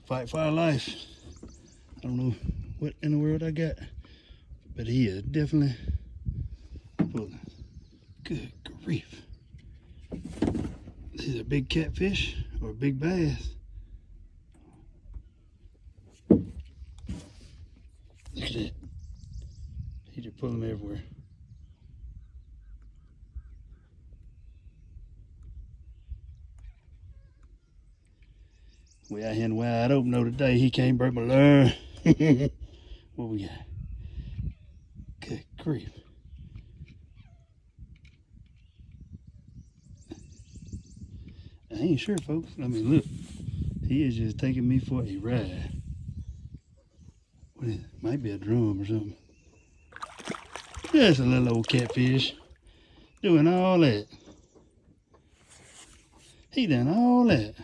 fight for our life. I don't know what in the world I got, but he is definitely pulling. Good grief. This is a big catfish or a big bass. Look at that. He just pulling them everywhere. We out here in the wide open though today. He can't break my lure. What we got? Good grief. I ain't sure, folks. I mean, look. He is just taking me for a ride. What is it? Might be a drum or something. Just a little old catfish. Doing all that. He done all that.